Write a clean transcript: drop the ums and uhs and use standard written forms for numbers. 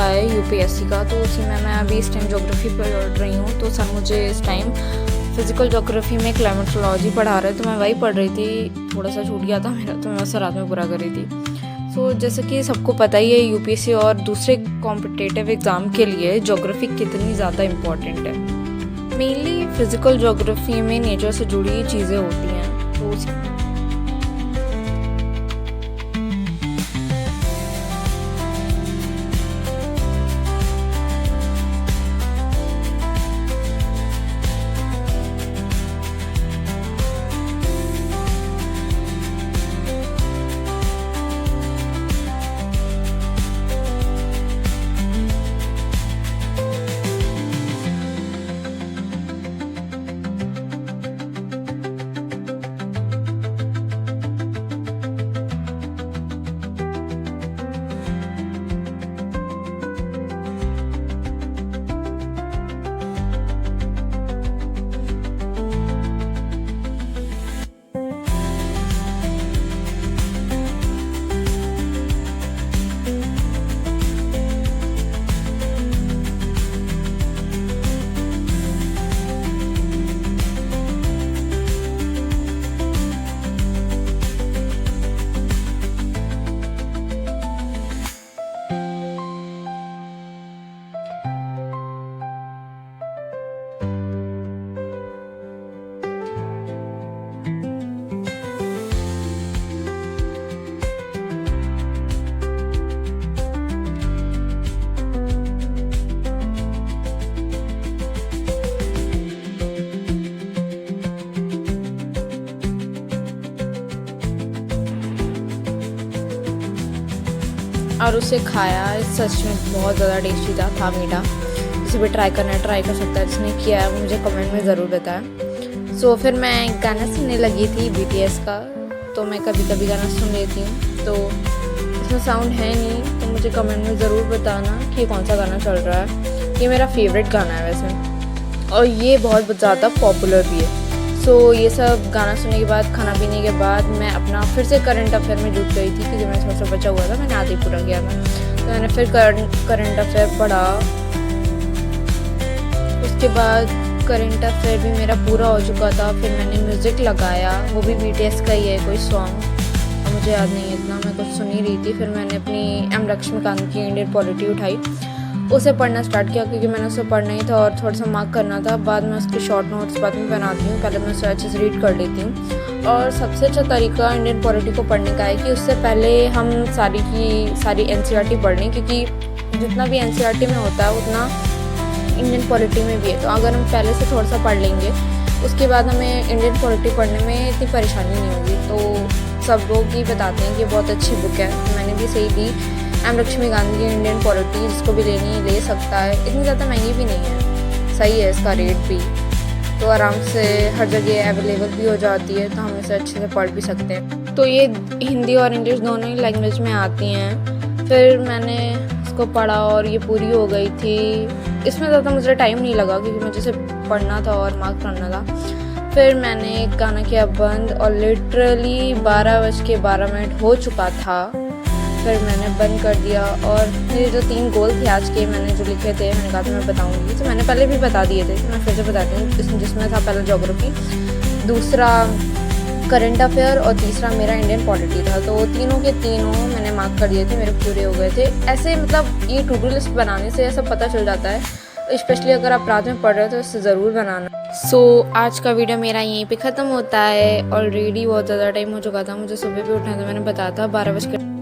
है यूपीएससी का, तो उसी में मैं अभी इस टाइम ज्योग्राफी पढ़ रही हूँ। तो सर मुझे इस टाइम फिजिकल ज्योग्राफी में क्लाइमेटोलॉजी पढ़ा रहे, तो मैं वही पढ़ रही थी। थोड़ा सा छूट गया था मेरा, तो मैं उसे रात में पूरा कर रही थी। सो जैसे कि सबको पता ही है यूपीएससी और दूसरे कॉम्पिटिटिव एग्ज़ाम के लिए ज्योग्राफी कितनी ज़्यादा इम्पॉर्टेंट है। मेनली फिजिकल ज्योग्राफी में नेचर से जुड़ी चीज़ें होती हैं, तो और उसे खाया, सच में बहुत ज़्यादा टेस्टी था मीठा। किसी भी ट्राई करना है ट्राई कर सकता है, जिसने किया है मुझे कमेंट में ज़रूर बताएं। सो फिर मैं गाना सुनने लगी थी बीटीएस का, तो मैं कभी कभी गाना सुन लेती हूँ। तो इसमें साउंड है नहीं, तो मुझे कमेंट में ज़रूर बताना कि ये कौन सा गाना चल रहा है। ये मेरा फेवरेट गाना है वैसे, और ये बहुत ज़्यादा पॉपुलर भी है। सो ये सब गाना सुनने के बाद, खाना पीने के बाद, मैं अपना फिर से करंट अफेयर में जुट गई थी, क्योंकि मैं थोड़ा सा बचा हुआ था, मैंने आधे पूरा किया था। तो मैंने फिर करंट अफेयर पढ़ा। उसके बाद करंट अफेयर भी मेरा पूरा हो चुका था। फिर मैंने म्यूज़िक लगाया, वो भी बीटीएस का ही है कोई सॉन्ग, मुझे याद नहीं है इतना, मैं कुछ सुन ही रही थी। फिर मैंने अपनी एम लक्ष्मीकांत की इंडियन पॉलिटी उठाई, उसे पढ़ना स्टार्ट किया, क्योंकि मैंने उसे पढ़ना ही था और थोड़ा सा मार्क करना था। बाद में उसके शॉर्ट नोट्स बाद में बनाती हूँ, पहले मैं उसे अच्छे से रीड कर लेती हूँ। और सबसे अच्छा तरीका इंडियन पॉलिटी को पढ़ने का है कि उससे पहले हम सारी की सारी एनसीईआरटी पढ़ लें, क्योंकि जितना भी एनसीईआरटी में होता है उतना इंडियन पॉलिटी में भी है। तो अगर हम पहले से थोड़ा सा पढ़ लेंगे, उसके बाद हमें इंडियन पॉलिटी पढ़ने में इतनी परेशानी नहीं होगी। तो सब लोग ही बताते हैं कि बहुत अच्छी बुक है, मैंने भी सही ली। एम लक्ष्मीकांत की इंडियन पॉलिटी, जिसको भी लेनी ले सकता है, इतनी ज़्यादा महंगी भी नहीं है, सही है इसका रेट भी, तो आराम से हर जगह अवेलेबल भी हो जाती है, तो हम इसे अच्छे से पढ़ भी सकते हैं। तो ये हिंदी और इंग्लिश दोनों ही लैंग्वेज में आती हैं। फिर मैंने इसको पढ़ा और ये पूरी हो गई थी। इसमें ज़्यादा मुझे टाइम नहीं लगा, क्योंकि मुझे सिर्फ पढ़ना था और मार्क करना था। फिर मैंने गाना किया बंद, और लिटरली 12:12 हो चुका था। फिर मैंने बंद कर दिया, और मेरे जो 3 गोल थे आज के, मैंने जो लिखे थे, मैंने कहा था मैं बताऊंगी, तो मैंने पहले भी बता दिए थे, तो मैं फिर से बताती हूँ। जिसमें था पहला ज्योग्राफी, दूसरा करंट अफेयर, और तीसरा मेरा इंडियन पॉलिटी था। तो तीनों के तीनों मैंने मार्क कर दिए थे, मेरे पूरे हो गए थे। ऐसे मतलब ये टू डू लिस्ट बनाने से ऐसा पता चल जाता है, स्पेशली अगर आप रात में पढ़ रहे हो तो इसे ज़रूर बनाना। सो आज का वीडियो मेरा यहीं पे ख़त्म होता है। ऑलरेडी बहुत ज़्यादा टाइम हो चुका था, मुझे सुबह भी उठना था, मैंने बताया था 12 बजे